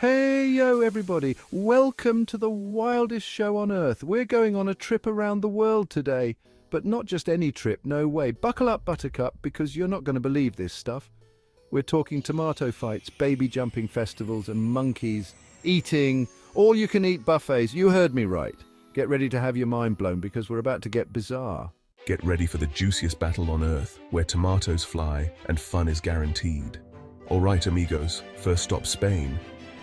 Hey yo, everybody! Welcome to the wildest show on earth. We're going on a trip around the world today. But not just any trip, no way. Buckle up, Buttercup, because you're not going to believe this stuff. We're talking tomato fights, baby jumping festivals, and monkeys eating all-you-can-eat buffets. You heard me right. Get ready to have your mind blown because we're about to get bizarre. Get ready for the juiciest battle on earth, where tomatoes fly and fun is guaranteed. All right, amigos, first stop Spain,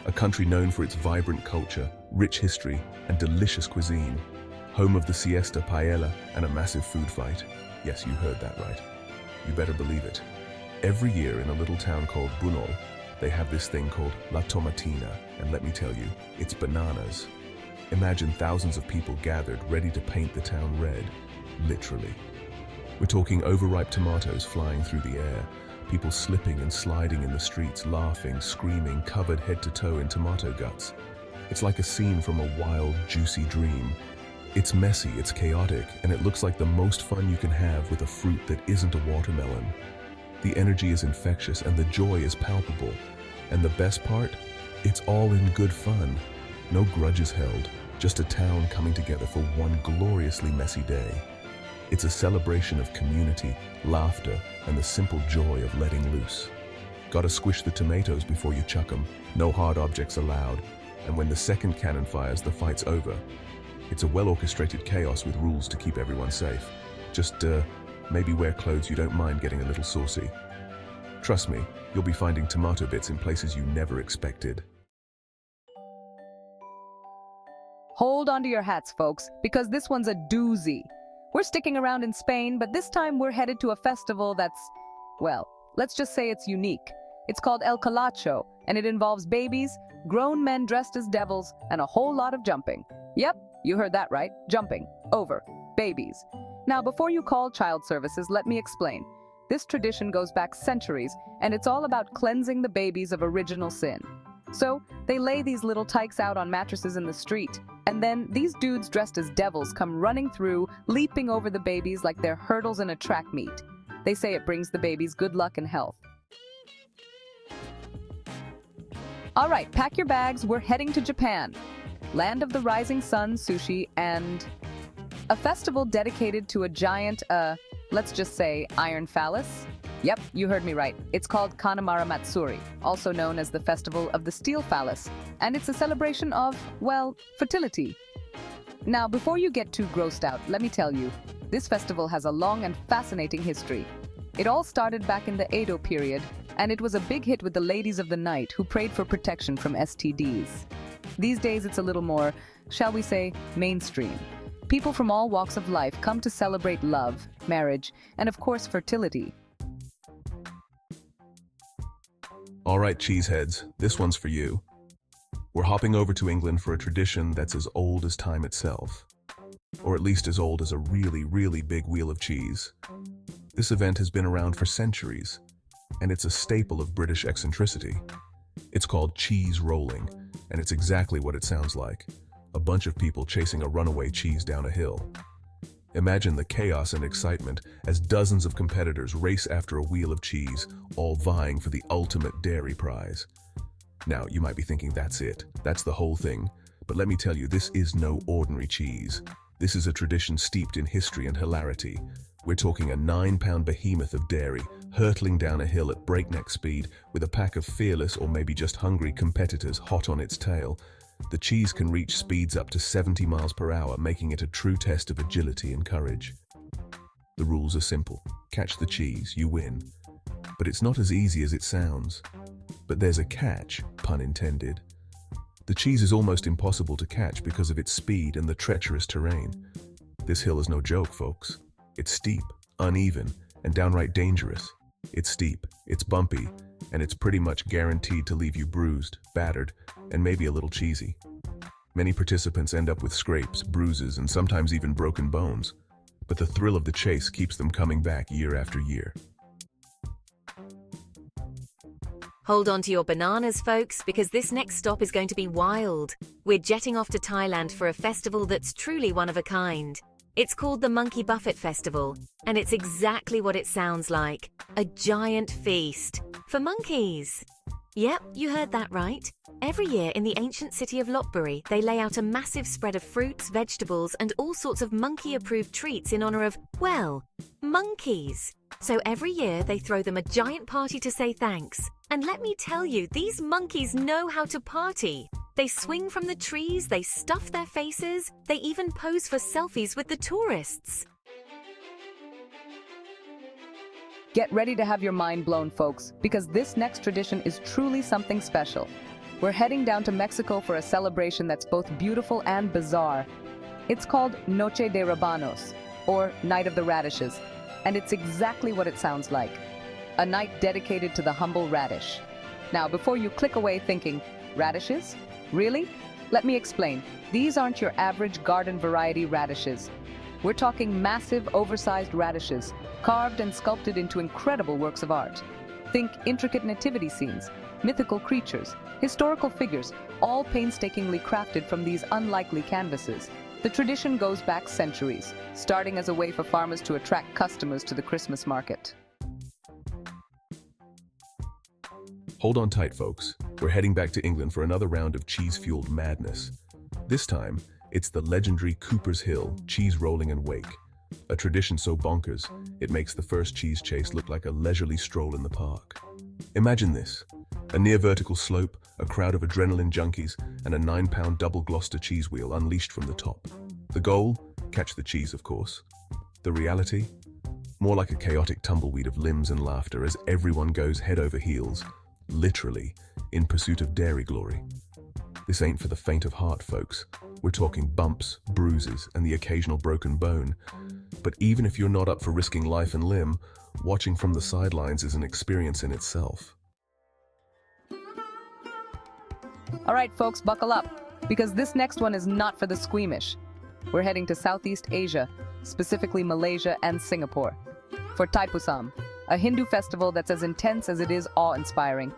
a country known for its vibrant culture, rich history, and delicious cuisine. Home of the siesta paella and a massive food fight. Yes, you heard that right. You better believe it. Every year in a little town called Buñol, they have this thing called La Tomatina, and let me tell you, it's bananas. Imagine thousands of people gathered, ready to paint the town red, literally. We're talking overripe tomatoes flying through the air, people slipping and sliding in the streets, laughing, screaming, covered head to toe in tomato guts. It's like a scene from a wild, juicy dream. It's messy, it's chaotic, and it looks like the most fun you can have with a fruit that isn't a watermelon. The energy is infectious and the joy is palpable. And the best part? It's all in good fun. No grudges held, just a town coming together for one gloriously messy day. It's a celebration of community, laughter, and the simple joy of letting loose. Gotta squish the tomatoes before you chuck 'em. No hard objects allowed. And when the second cannon fires, the fight's over. It's a well-orchestrated chaos with rules to keep everyone safe. Just, maybe wear clothes you don't mind getting a little saucy. Trust me, you'll be finding tomato bits in places you never expected. Hold on to your hats, folks, because this one's a doozy. We're sticking around in Spain, but this time we're headed to a festival that's, well, let's just say it's unique. It's called El Colacho, and it involves babies, grown men dressed as devils, and a whole lot of jumping. Yep, you heard that right. Jumping. Over. Babies. Now, before you call child services, let me explain. This tradition goes back centuries, and it's all about cleansing the babies of original sin. So, they lay these little tykes out on mattresses in the street, and then these dudes dressed as devils come running through, leaping over the babies like they're hurdles in a track meet. They say it brings the babies good luck and health. All right, pack your bags, we're heading to Japan. Land of the rising sun, sushi, and a festival dedicated to a giant, let's just say, iron phallus. Yep, you heard me right. It's called Kanamara Matsuri, also known as the Festival of the Steel Phallus, and it's a celebration of, well, fertility. Now, before you get too grossed out, let me tell you, this festival has a long and fascinating history. It all started back in the Edo period, and it was a big hit with the ladies of the night who prayed for protection from STDs. These days, it's a little more, shall we say, mainstream. People from all walks of life come to celebrate love, marriage, and of course, fertility. All right, cheeseheads, this one's for you. We're hopping over to England for a tradition that's as old as time itself. Or at least as old as a really, really big wheel of cheese. This event has been around for centuries, and it's a staple of British eccentricity. It's called cheese rolling, and it's exactly what it sounds like. A bunch of people chasing a runaway cheese down a hill. Imagine the chaos and excitement as dozens of competitors race after a wheel of cheese, all vying for the ultimate dairy prize. Now, you might be thinking that's it, that's the whole thing, but let me tell you, this is no ordinary cheese. This is a tradition steeped in history and hilarity. We're talking a 9-pound behemoth of dairy, hurtling down a hill at breakneck speed with a pack of fearless or maybe just hungry competitors hot on its tail. The cheese can reach speeds up to 70 miles per hour, making it a true test of agility and courage. The rules are simple. Catch the cheese, you win. But it's not as easy as it sounds. But there's a catch, pun intended. The cheese is almost impossible to catch because of its speed and the treacherous terrain. This hill is no joke, folks. It's steep, uneven, and downright dangerous. It's steep, it's bumpy, and it's pretty much guaranteed to leave you bruised, battered, and maybe a little cheesy. Many participants end up with scrapes, bruises, and sometimes even broken bones. But the thrill of the chase keeps them coming back year after year. Hold on to your bananas, folks, because this next stop is going to be wild. We're jetting off to Thailand for a festival that's truly one of a kind. It's called the Monkey Buffet Festival, and it's exactly what it sounds like, a giant feast for monkeys. Yep, you heard that right. Every year in the ancient city of Lopburi, they lay out a massive spread of fruits, vegetables, and all sorts of monkey-approved treats in honor of, well, monkeys. So every year they throw them a giant party to say thanks. And let me tell you, these monkeys know how to party. They swing from the trees, they stuff their faces, they even pose for selfies with the tourists. Get ready to have your mind blown, folks, because this next tradition is truly something special. We're heading down to Mexico for a celebration that's both beautiful and bizarre. It's called Noche de Rábanos, or Night of the Radishes, and it's exactly what it sounds like. A night dedicated to the humble radish. Now, before you click away thinking, radishes? Really? Let me explain. These aren't your average garden variety radishes. We're talking massive, oversized radishes, carved and sculpted into incredible works of art. Think intricate nativity scenes, mythical creatures, historical figures, all painstakingly crafted from these unlikely canvases. The tradition goes back centuries, starting as a way for farmers to attract customers to the Christmas market. Hold on tight, folks. We're heading back to England for another round of cheese-fueled madness. This time, it's the legendary Cooper's Hill cheese rolling and wake. A tradition so bonkers, it makes the first cheese chase look like a leisurely stroll in the park. Imagine this: a near-vertical slope, a crowd of adrenaline junkies, and a 9-pound double Gloucester cheese wheel unleashed from the top. The goal? Catch the cheese, of course. The reality? More like a chaotic tumbleweed of limbs and laughter as everyone goes head over heels, literally, in pursuit of dairy glory. This ain't for the faint of heart, folks. We're talking bumps, bruises, and the occasional broken bone. But even if you're not up for risking life and limb, watching from the sidelines is an experience in itself. All right, folks, buckle up, because this next one is not for the squeamish. We're heading to Southeast Asia, specifically Malaysia and Singapore, for Thaipusam, a Hindu festival that's as intense as it is awe-inspiring.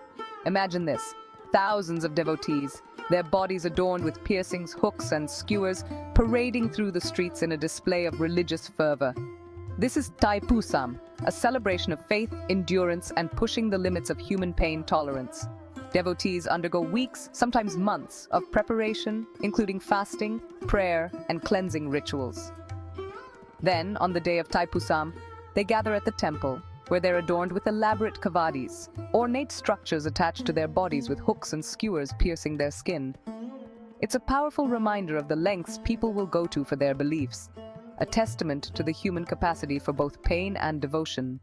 Imagine this: thousands of devotees, their bodies adorned with piercings, hooks, and skewers, parading through the streets in a display of religious fervor. This is Thaipusam, a celebration of faith, endurance, and pushing the limits of human pain tolerance. Devotees undergo weeks, sometimes months, of preparation, including fasting, prayer, and cleansing rituals. Then, on the day of Thaipusam, they gather at the temple, where they're adorned with elaborate kavadis, ornate structures attached to their bodies with hooks and skewers piercing their skin. It's a powerful reminder of the lengths people will go to for their beliefs, a testament to the human capacity for both pain and devotion.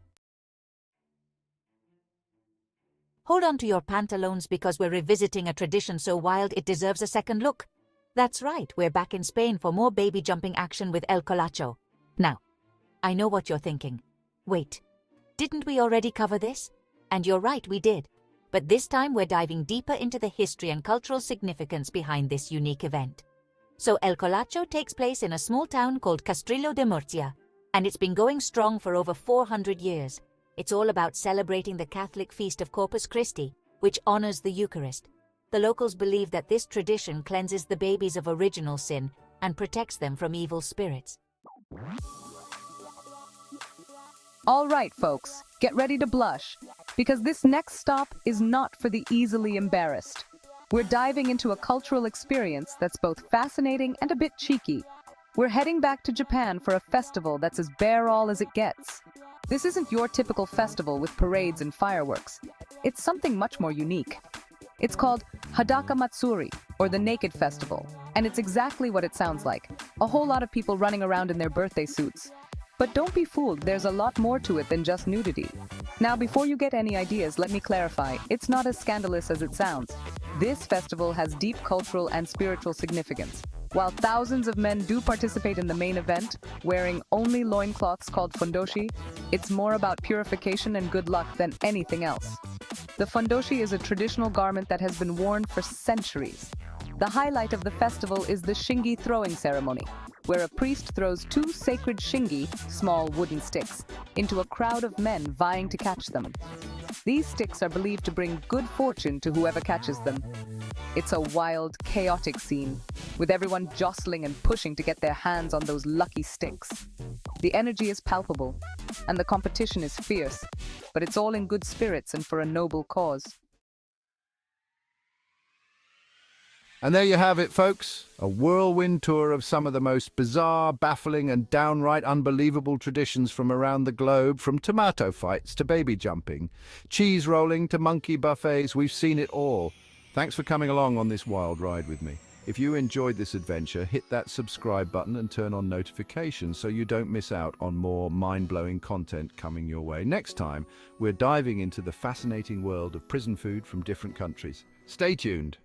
Hold on to your pantaloons because we're revisiting a tradition so wild it deserves a second look. That's right, we're back in Spain for more baby jumping action with El Colacho. Now, I know what you're thinking. Wait, didn't we already cover this? And you're right, we did. But this time we're diving deeper into the history and cultural significance behind this unique event. So El Colacho takes place in a small town called Castrillo de Murcia, and it's been going strong for over 400 years. It's all about celebrating the Catholic feast of Corpus Christi, which honors the Eucharist. The locals believe that this tradition cleanses the babies of original sin and protects them from evil spirits. All right, folks, get ready to blush, because this next stop is not for the easily embarrassed. We're diving into a cultural experience that's both fascinating and a bit cheeky. We're heading back to Japan for a festival that's as bare-all as it gets. This isn't your typical festival with parades and fireworks. It's something much more unique. It's called Hadaka Matsuri, or the Naked Festival, and it's exactly what it sounds like. A whole lot of people running around in their birthday suits. But don't be fooled, there's a lot more to it than just nudity. Now, before you get any ideas, let me clarify, it's not as scandalous as it sounds. This festival has deep cultural and spiritual significance. While thousands of men do participate in the main event, wearing only loincloths called fundoshi, it's more about purification and good luck than anything else. The fundoshi is a traditional garment that has been worn for centuries. The highlight of the festival is the shingi throwing ceremony, where a priest throws 2 sacred shingi, small wooden sticks, into a crowd of men vying to catch them. These sticks are believed to bring good fortune to whoever catches them. It's a wild, chaotic scene, with everyone jostling and pushing to get their hands on those lucky sticks. The energy is palpable, and the competition is fierce, but it's all in good spirits and for a noble cause. And there you have it, folks. A whirlwind tour of some of the most bizarre, baffling, and downright unbelievable traditions from around the globe, from tomato fights to baby jumping, cheese rolling to monkey buffets. We've seen it all. Thanks for coming along on this wild ride with me. If you enjoyed this adventure, hit that subscribe button and turn on notifications so you don't miss out on more mind-blowing content coming your way. Next time, we're diving into the fascinating world of prison food from different countries. Stay tuned.